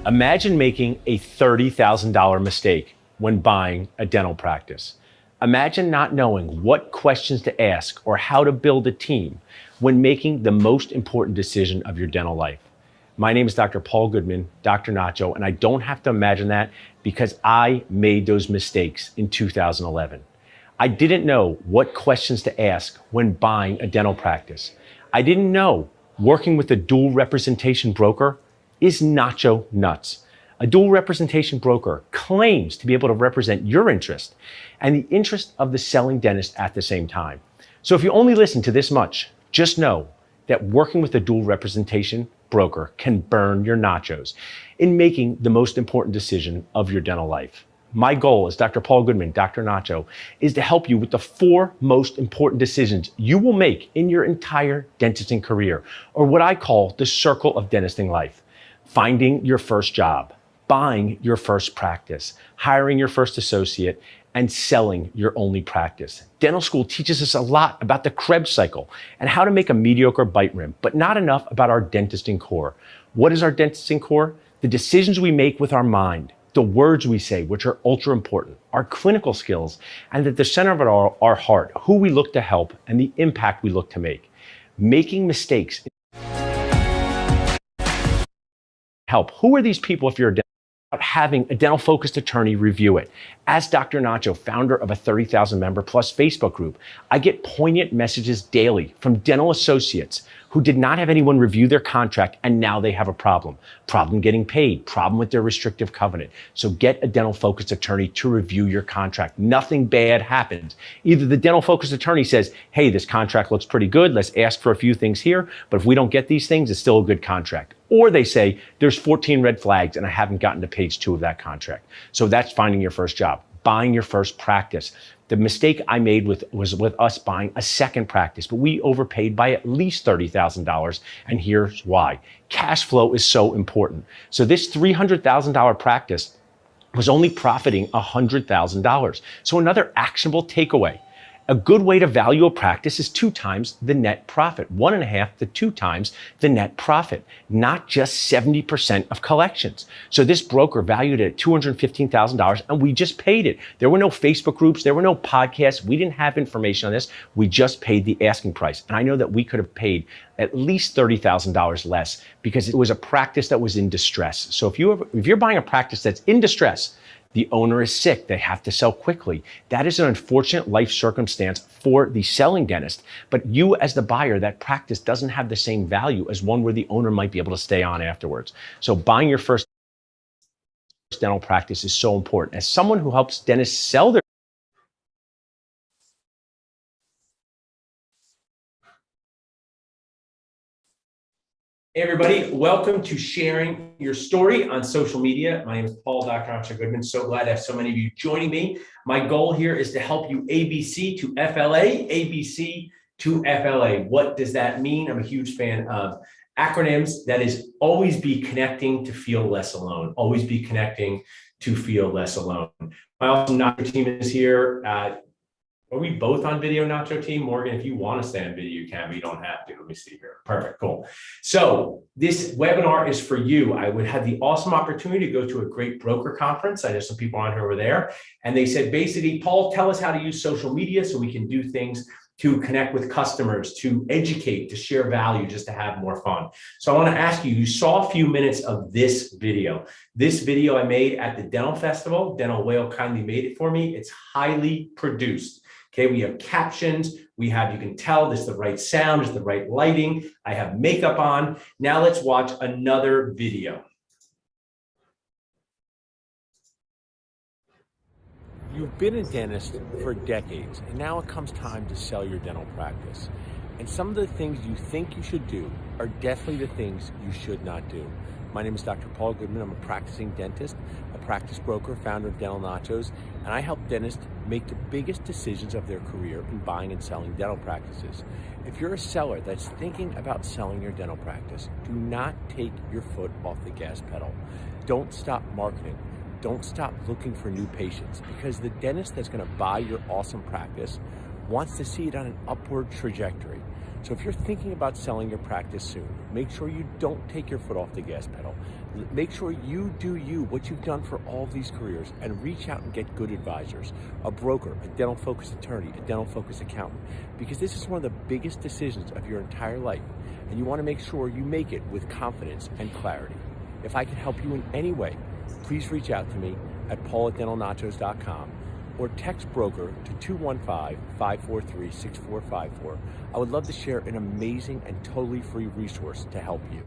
Imagine making a $30,000 mistake when buying a dental practice. Imagine not knowing what questions to ask or how to build a team when making the most important decision of your dental life. My name is Dr. Paul Goodman, Dr. Nacho, and I don't have to imagine that because I made those mistakes in 2011. I didn't know what questions to ask when buying a dental practice. I didn't know working with a dual representation broker is nacho nuts. A dual representation broker claims to be able to represent your interest and the interest of the selling dentist at the same time. So if you only listen to this much, just know that working with a dual representation broker can burn your nachos in making the most important decision of your dental life. My goal as Dr. Paul Goodman, Dr. Nacho, is to help you with the 4 most important decisions you will make in your entire dentisting career, or what I call the circle of dentisting life. Finding your first job, buying your first practice, hiring your first associate, and selling your only practice. Dental school teaches us a lot about the Krebs cycle and how to make a mediocre bite rim, but not enough about our dentisting core. What is our dentisting core? The decisions we make with our mind, the words we say, which are ultra important, our clinical skills, and at the center of it all, our heart, who we look to help, and the impact we look to make. Making mistakes help. Who are these people if you're a dentist? Having a dental focused attorney review it. As Dr. Nacho, founder of a 30,000 member plus Facebook group, I get poignant messages daily from dental associates who did not have anyone review their contract and now they have a problem. Problem getting paid, problem with their restrictive covenant. So get a dental focused attorney to review your contract. Nothing bad happens. Either the dental focused attorney says, hey, this contract looks pretty good. Let's ask for a few things here. But if we don't get these things, it's still a good contract. Or they say, there's 14 red flags and I haven't gotten to page 2 of that contract. So that's finding your first job, buying your first practice. The mistake I made was with us buying a second practice, but we overpaid by at least $30,000. And here's why. Cash flow is so important. So this $300,000 practice was only profiting $100,000. So another actionable takeaway. A good way to value a practice is 2 times the net profit, 1.5 to 2 times the net profit, not just 70% of collections. So this broker valued it at $215,000 and we just paid it. There were no Facebook groups, there were no podcasts. We didn't have information on this. We just paid the asking price. And I know that we could have paid at least $30,000 less because it was a practice that was in distress. So if you're buying a practice that's in distress, the owner is sick, they have to sell quickly. That is an unfortunate life circumstance for the selling dentist. But you as the buyer, that practice doesn't have the same value as one where the owner might be able to stay on afterwards. So buying your first dental practice is so important. As someone who helps dentists sell their Hey everybody, welcome to sharing your story on social media. My name is Paul, Dr. Nacho Goodman. So glad to have so many of you joining me. My goal here is to help you ABC to FLA, ABC to FLA. What does that mean? I'm a huge fan of acronyms. That is always be connecting to feel less alone. Always be connecting to feel less alone. My awesome Nacho team is here. Are we both on video, Nacho team? Morgan, if you want to stay on video, you can, but you don't have to. Let me see here. Perfect, cool. So this webinar is for you. I would have the awesome opportunity to go to a great broker conference. I know some people on here were there. And they said, basically, Paul, tell us how to use social media so we can do things to connect with customers, to educate, to share value, just to have more fun. So I want to ask you, you saw a few minutes of this video. This video I made at the Dental Festival. Dental Whale kindly made it for me. It's highly produced. Okay, we have captions, you can tell this is the right sound, it's the right lighting. I have makeup on. Now let's watch another video. You've been a dentist for decades, and now it comes time to sell your dental practice. And some of the things you think you should do are definitely the things you should not do. My name is Dr. Paul Goodman. I'm a practicing dentist, a practice broker, founder of Dental Nachos, and I help dentists make the biggest decisions of their career in buying and selling dental practices. If you're a seller that's thinking about selling your dental practice, do not take your foot off the gas pedal. Don't stop marketing. Don't stop looking for new patients, because the dentist that's going to buy your awesome practice wants to see it on an upward trajectory. So if you're thinking about selling your practice soon, make sure you don't take your foot off the gas pedal. Make sure you do you, what you've done for all of these careers, and reach out and get good advisors, a broker, a dental focused attorney, a dental focused accountant, because this is one of the biggest decisions of your entire life. And you want to make sure you make it with confidence and clarity. If I can help you in any way, please reach out to me at paul@dentalnachos.com or text broker to 215-543-6454. I would love to share an amazing and totally free resource to help you.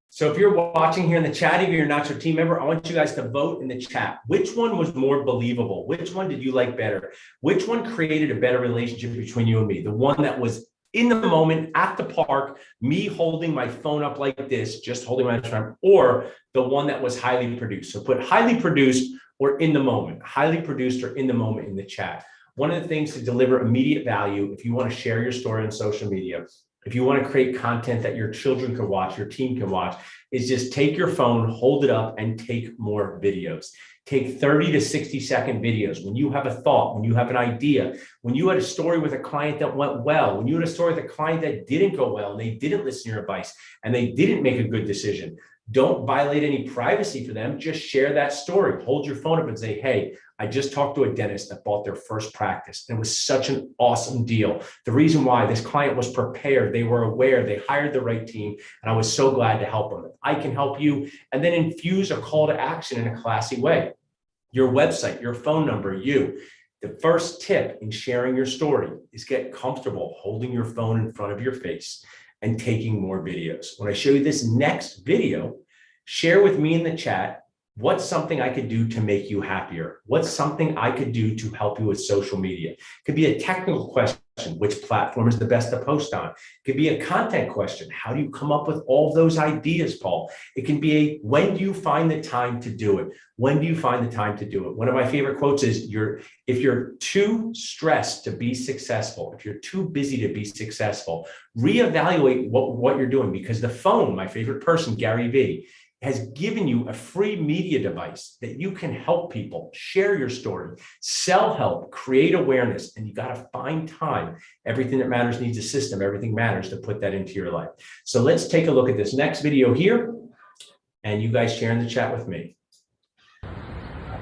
So if you're watching here in the chat, if you're a Nacho team member, I want you guys to vote in the chat. Which one was more believable? Which one did you like better? Which one created a better relationship between you and me? The one that was in the moment at the park, me holding my phone up like this, just holding my phone, or the one that was highly produced? So put highly produced or in the moment, highly produced or in the moment in the chat. One of the things to deliver immediate value, if you want to share your story on social media, if you want to create content that your children can watch, your team can watch, is just take your phone, hold it up, and take more videos. Take 30 to 60-second videos. When you have a thought, when you have an idea, when you had a story with a client that went well, when you had a story with a client that didn't go well, and they didn't listen to your advice, and they didn't make a good decision, don't violate any privacy for them. Just share that story. Hold your phone up and say, hey, I just talked to a dentist that bought their first practice. And it was such an awesome deal. The reason why, this client was prepared, they were aware, they hired the right team, and I was so glad to help them. If I can help you, and then infuse a call to action in a classy way. Your website, your phone number, you. The first tip in sharing your story is get comfortable holding your phone in front of your face and taking more videos. When I show you this next video, share with me in the chat, what's something I could do to make you happier? What's something I could do to help you with social media? It could be a technical question. Which platform is the best to post on? It could be a content question. How do you come up with all those ideas, Paul? It can be a, when do you find the time to do it? When do you find the time to do it? One of my favorite quotes is, if you're too stressed to be successful, if you're too busy to be successful, reevaluate what you're doing, because the phone, my favorite person, Gary Vee, has given you a free media device that you can help people share your story, sell help, create awareness, and you got to find time. Everything that matters needs a system. Everything matters to put that into your life. So let's take a look at this next video here, and you guys share in the chat with me.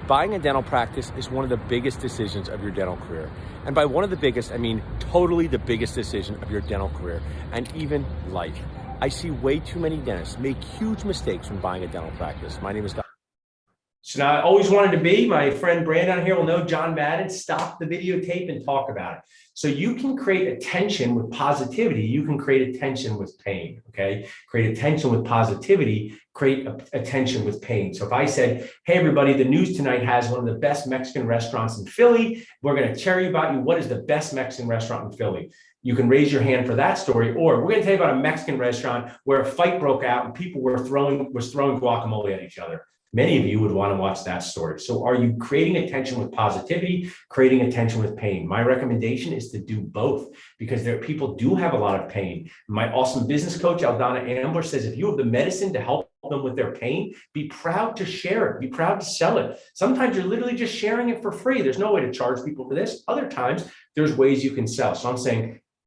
Buying a dental practice is one of the biggest decisions of your dental career. And by one of the biggest, I mean totally the biggest decision of your dental career and even life. I see way too many dentists make huge mistakes when buying a dental practice. My name is Dr. So now I always wanted to be, my friend Brandon here will know, John Madden, stop the videotape and talk about it. So you can create attention with positivity. You can create attention with pain, okay? Create attention with positivity, create attention with pain. So if I said, hey, everybody, the news tonight has one of the best Mexican restaurants in Philly. We're going to tell you about you. What is the best Mexican restaurant in Philly? You can raise your hand for that story, or we're going to tell you about a Mexican restaurant where a fight broke out and people were throwing guacamole at each other. Many of you would want to watch that story. So are you creating attention with positivity, creating attention with pain? My recommendation is to do both, because people do have a lot of pain. My awesome business coach, Aldana Ambler, says if you have the medicine to help them with their pain, be proud to share it. Be proud to sell it. Sometimes you're literally just sharing it for free. There's no way to charge people for this. Other times, there's ways you can sell. So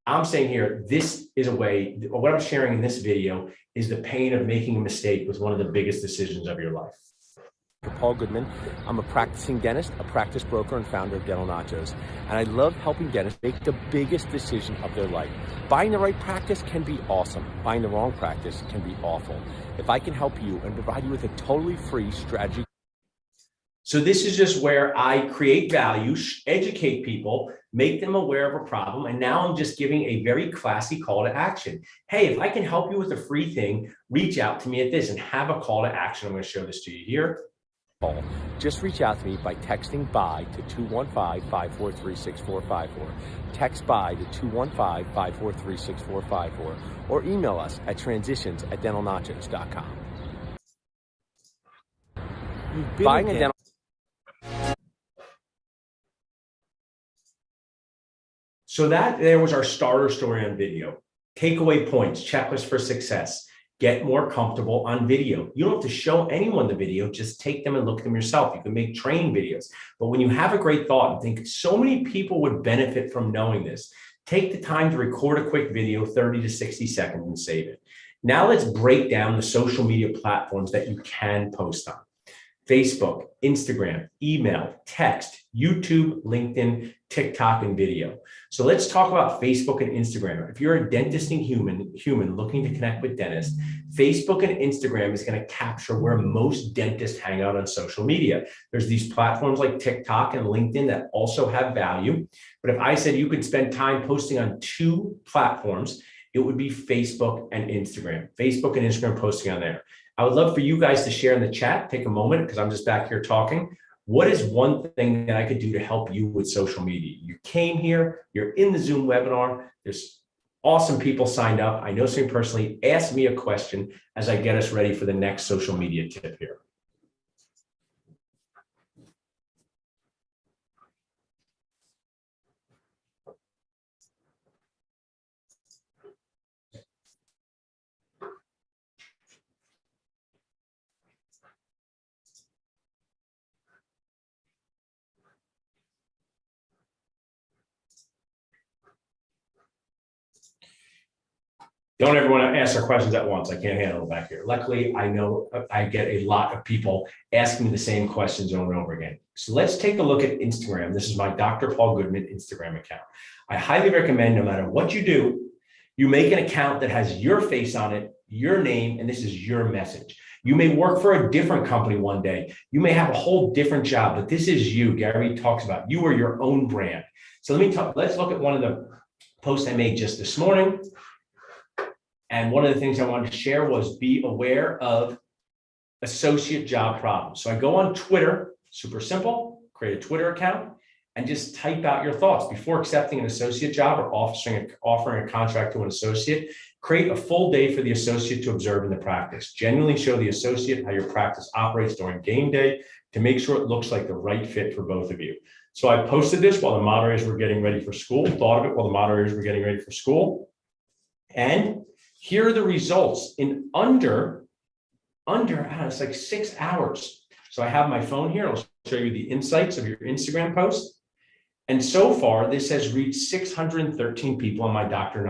I'm saying here, this is a way, what I'm sharing in this video is the pain of making a mistake was one of the biggest decisions of your life. Paul Goodman. I'm a practicing dentist, a practice broker, and founder of Dental Nachos. And I love helping dentists make the biggest decision of their life. Buying the right practice can be awesome. Buying the wrong practice can be awful. If I can help you and provide you with a totally free strategy. So this is just where I create value, educate people, make them aware of a problem. And now I'm just giving a very classy call to action. Hey, if I can help you with a free thing, reach out to me at this and have a call to action. I'm going to show this to you here. Just reach out to me by texting BUY to 215-543-6454. Text BUY to 215-543-6454 or email us at transitions@dentalnachos.com. Buying a dental. So there was our starter story on video. Takeaway points, checklist for success. Get more comfortable on video. You don't have to show anyone the video, just take them and look at them yourself. You can make training videos. But when you have a great thought and think so many people would benefit from knowing this, Take the time to record a quick video, 30 to 60 seconds, and save it. Now let's break down the social media platforms that you can post on. Facebook, Instagram, email, text, YouTube, LinkedIn, TikTok, and video. So let's talk about Facebook and Instagram. If you're a dentisting human looking to connect with dentists, Facebook and Instagram is going to capture where most dentists hang out on social media. There's these platforms like TikTok and LinkedIn that also have value. But if I said you could spend time posting on two platforms, it would be Facebook and Instagram. Facebook and Instagram posting on there. I would love for you guys to share in the chat, take a moment, because I'm just back here talking. What is one thing that I could do to help you with social media? You came here, you're in the Zoom webinar, there's awesome people signed up. I know somebody personally. Ask me a question as I get us ready for the next social media tip here. Don't everyone ask their questions at once. I can't handle it back here. Luckily, I know I get a lot of people asking me the same questions over and over again. So let's take a look at Instagram. This is my Dr. Paul Goodman Instagram account. I highly recommend, no matter what you do, you make an account that has your face on it, your name, and this is your message. You may work for a different company one day. You may have a whole different job, but this is you. Gary talks about you are your own brand. So let's look at one of the posts I made just this morning. And one of the things I wanted to share was be aware of associate job problems. So I go on Twitter, super simple, create a Twitter account, and just type out your thoughts. Before accepting an associate job or offering a contract to an associate, create a full day for the associate to observe in the practice. Genuinely show the associate how your practice operates during game day to make sure it looks like the right fit for both of you. So I posted this while the moderators were getting ready for school, thought of it while the moderators were getting ready for school. And here are the results in under it's like 6 hours. So I have my phone here. I'll show you the insights of your Instagram post. And so far, this has reached 613 people on my Dr.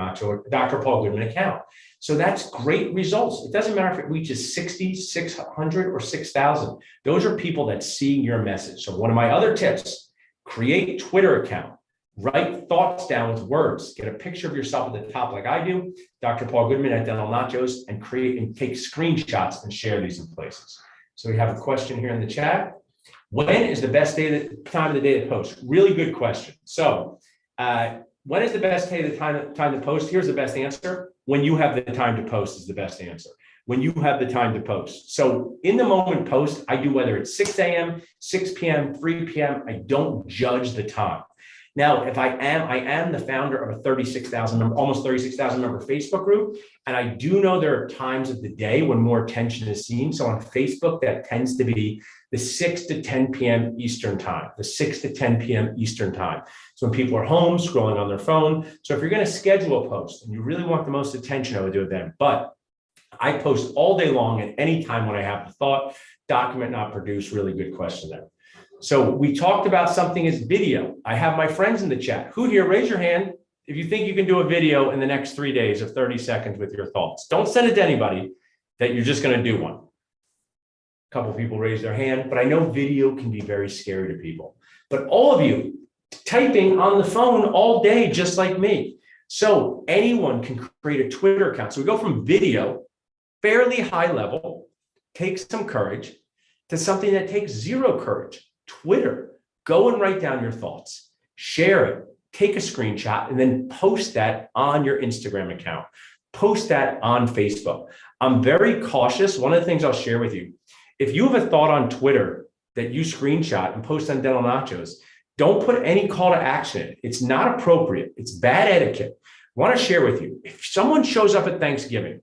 Paul Goodman account. So that's great results. It doesn't matter if it reaches 60, 600, or 6,000. Those are people that see your message. So one of my other tips, create Twitter account. Write thoughts down with words. Get a picture of yourself at the top like I do, Dr. Paul Goodman at Dental Nachos, and create and take screenshots and share these in places. So we have a question here in the chat. When is the best time of the day to post? Really good question. So when is the best day of the time to post? Here's the best answer. When you have the time to post is the best answer. When you have the time to post. So in the moment post, I do whether it's 6 a.m., 6 p.m., 3 p.m. I don't judge the time. Now, if I am the founder of a almost 36,000 member Facebook group, and I do know there are times of the day when more attention is seen. So on Facebook, that tends to be the 6 to 10 p.m. Eastern time, the 6 to 10 p.m. Eastern time. So when people are home scrolling on their phone. So if you're going to schedule a post and you really want the most attention, I would do it then. But I post all day long at any time when I have the thought. Document, not produce. Really good question there. So we talked about something as video. I have my friends in the chat. Who here, raise your hand if you think you can do a video in the next 3 days of 30 seconds with your thoughts. Don't send it to anybody that you're just going to do one. A couple of people raise their hand, but I know video can be very scary to people. But all of you typing on the phone all day, just like me. So anyone can create a Twitter account. So we go from video, fairly high level, takes some courage, to something that takes zero courage. Twitter, go and write down your thoughts, share it, take a screenshot, and then post that on your Instagram account. Post that on Facebook. I'm very cautious. One of the things I'll share with you, if you have a thought on Twitter that you screenshot and post on Dental Nachos, don't put any call to action in it. It's not appropriate. It's bad etiquette. I want to share with you, if someone shows up at Thanksgiving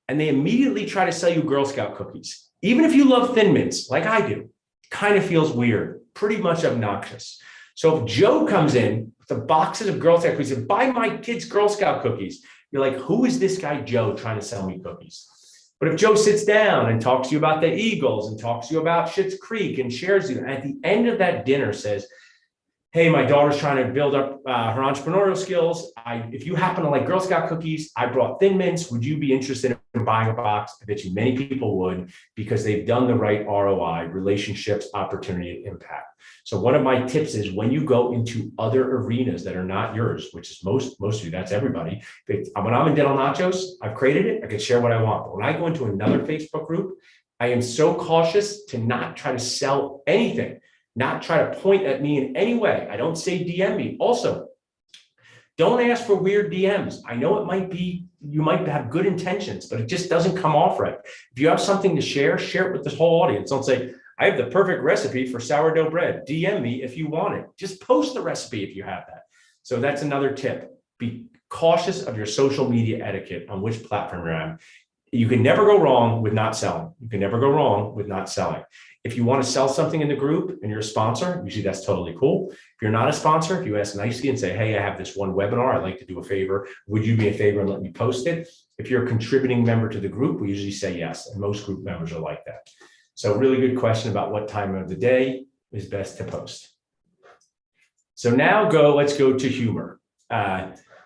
and they immediately try to sell you Girl Scout cookies, even if you love Thin Mints like I do, kind of feels weird, pretty much obnoxious. So if Joe comes in with the boxes of Girl Scout cookies and buy my kids Girl Scout cookies, you're like, who is this guy Joe trying to sell me cookies? But if Joe sits down and talks to you about the Eagles and talks to you about Schitt's Creek and shares you, and at the end of that dinner says, hey, my daughter's trying to build up her entrepreneurial skills. If you happen to like Girl Scout cookies, I brought Thin Mints. Would you be interested in buying a box? I bet you many people would, because they've done the right ROI, relationships, opportunity, and impact. So one of my tips is when you go into other arenas that are not yours, which is most of you, that's everybody. When I'm in Dental Nachos, I've created it. I can share what I want. But when I go into another Facebook group, I am so cautious to not try to sell anything, not try to point at me in any way. I don't say DM me. Also, don't ask for weird DMs. I know it might be, you might have good intentions, but it just doesn't come off right. If you have something to share, share it with this whole audience. Don't say, I have the perfect recipe for sourdough bread. DM me if you want it. Just post the recipe if you have that. So that's another tip. Be cautious of your social media etiquette on which platform you're on. You can never go wrong with not selling. You can never go wrong with not selling. If you want to sell something in the group and you're a sponsor, usually that's totally cool. If you're not a sponsor, if you ask nicely and say, hey, I have this one webinar, I'd like to do a favor. Would you be a favor and let me post it? If you're a contributing member to the group, we usually say yes. And most group members are like that. So really good question about what time of the day is best to post. So now let's go to humor.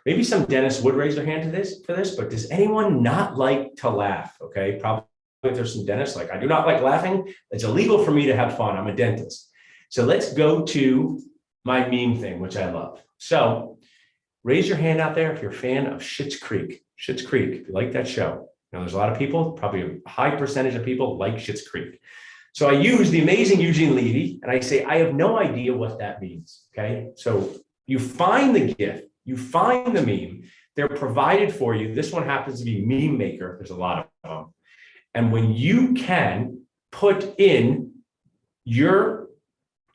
Maybe some dentists would raise their hand for this, but does anyone not like to laugh? Okay, probably there's some dentists like, I do not like laughing. It's illegal for me to have fun. I'm a dentist. So let's go to my meme thing, which I love. So raise your hand out there if you're a fan of Schitt's Creek. Schitt's Creek, if you like that show. Now, there's a lot of people, probably a high percentage of people like Schitt's Creek. So I use the amazing Eugene Levy, and I say, I have no idea what that means, okay? So you find the gift, you find the meme, they're provided for you. This one happens to be Meme Maker. There's a lot of them. And when you can put in your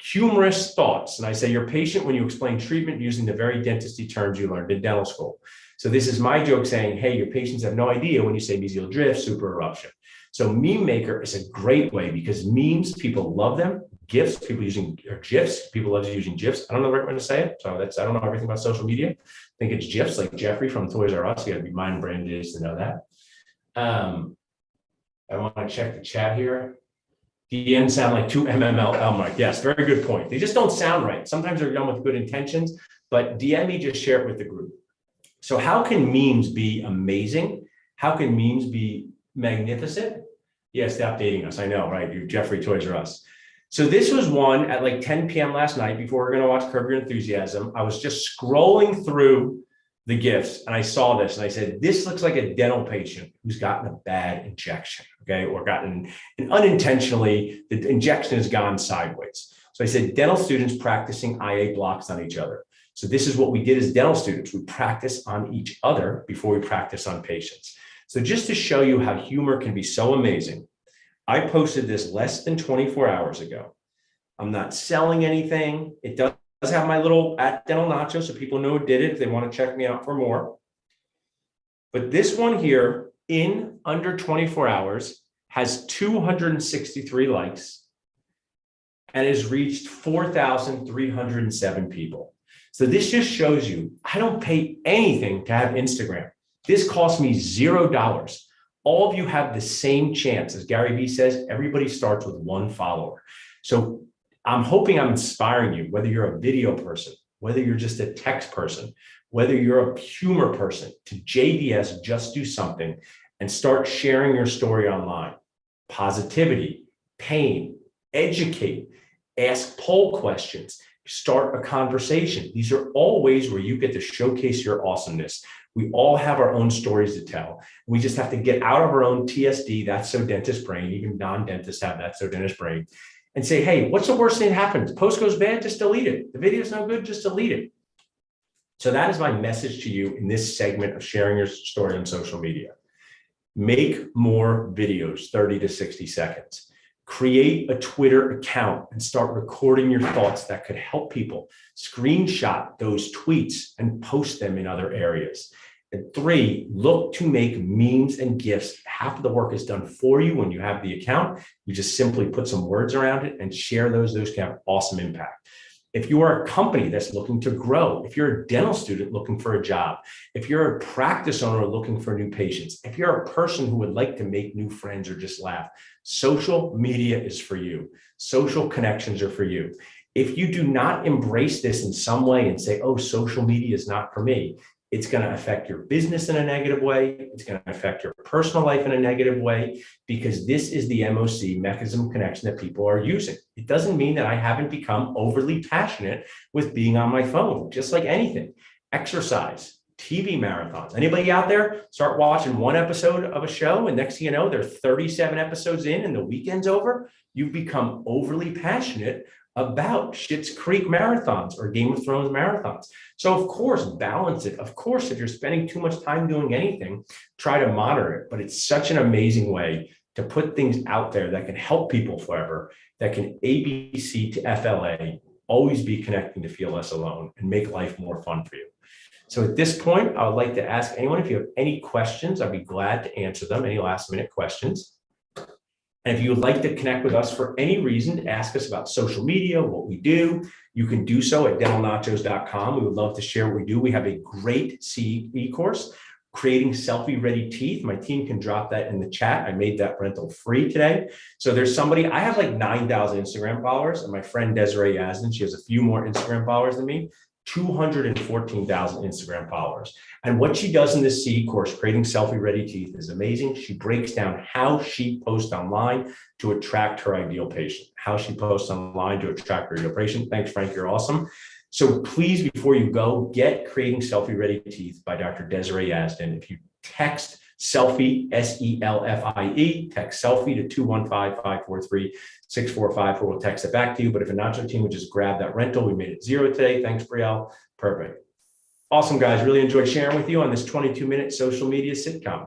humorous thoughts, and I say you're patient when you explain treatment using the very dentisty terms you learned in dental school. So this is my joke saying, hey, your patients have no idea when you say mesial drift, super eruption. So Meme Maker is a great way because memes, people love them. GIFs, people using, or GIFs, people love using GIFs. I don't know the right way to say it. So I don't know everything about social media. I think it's GIFs, like Jeffrey from Toys R Us. You gotta be mind branded to know that. I want to check the chat here. DN sound like two MML. Oh my, yes, very good point. They just don't sound right. Sometimes they're done with good intentions, but DM me, just share it with the group. So how can memes be amazing? How can memes be magnificent? Yeah, stop dating us. I know, right? You're Jeffrey Toys R Us. So this was one at like 10 p.m. last night before we're going to watch Curb Your Enthusiasm. I was just scrolling through the gifts and I saw this and I said, this looks like a dental patient who's gotten a bad injection, okay? Or gotten unintentionally, the injection has gone sideways. So I said, dental students practicing IA blocks on each other. So this is what we did as dental students. We practice on each other before we practice on patients. So just to show you how humor can be so amazing, I posted this less than 24 hours ago. I'm not selling anything. It does have my little @Dental Nacho, so people know who did it if they want to check me out for more. But this one here, in under 24 hours, has 263 likes and has reached 4,307 people. So this just shows you, I don't pay anything to have Instagram. This cost me $0. All of you have the same chance. As Gary Vee says, everybody starts with one follower. So I'm hoping I'm inspiring you, whether you're a video person, whether you're just a text person, whether you're a humor person, to JDS, just do something and start sharing your story online. Positivity, pain, educate, ask poll questions, start a conversation. These are all ways where you get to showcase your awesomeness. We all have our own stories to tell. We just have to get out of our own TSD, that's so dentist brain, even non-dentists have that so dentist brain, and say, hey, what's the worst thing that happens? Post goes bad, just delete it. The video's no good, just delete it. So that is my message to you in this segment of sharing your story on social media. Make more videos, 30 to 60 seconds. Create a Twitter account and start recording your thoughts that could help people. Screenshot those tweets and post them in other areas. And 3, look to make memes and GIFs. Half of the work is done for you when you have the account. You just simply put some words around it and share those can have awesome impact. If you are a company that's looking to grow, if you're a dental student looking for a job, if you're a practice owner looking for new patients, if you're a person who would like to make new friends or just laugh, social media is for you. Social connections are for you. If you do not embrace this in some way and say, oh, social media is not for me, it's going to affect your business in a negative way. It's going to affect your personal life in a negative way, because this is the MOC, mechanism of connection, that people are using. It doesn't mean that I haven't become overly passionate with being on my phone, just like anything. Exercise, TV marathons. Anybody out there start watching one episode of a show and next thing you know, they're 37 episodes in and the weekend's over? You've become overly passionate about Schitt's Creek marathons or Game of Thrones marathons. So of course, balance it. Of course, if you're spending too much time doing anything, try to monitor it. But it's such an amazing way to put things out there that can help people forever, that can ABC to FLA, always be connecting to feel less alone and make life more fun for you. So at this point, I would like to ask anyone, if you have any questions, I'd be glad to answer them, any last minute questions. And if you would like to connect with us for any reason, ask us about social media, what we do, you can do so at dentalnachos.com. We would love to share what we do. We have a great CE course, Creating Selfie-Ready Teeth. My team can drop that in the chat. I made that rental free today. So there's somebody, I have like 9,000 Instagram followers, and my friend Desiree Yazdan, she has a few more Instagram followers than me, 214,000 Instagram followers. And what she does in this CE course, Creating Selfie-Ready Teeth, is amazing. She breaks down how she posts online to attract her ideal patient, how she posts online to attract her ideal patient. Thanks, Frank, you're awesome. So please, before you go, get Creating Selfie-Ready Teeth by Dr. Desiree Yazdan. If you text Selfie, SELFIE, text Selfie to 215-543-6454. We'll text it back to you. But if a Nacho team would just grab that rental, we made it 0 today. Thanks, Brielle. Perfect. Awesome, guys. Really enjoyed sharing with you on this 22-minute social media sitcom.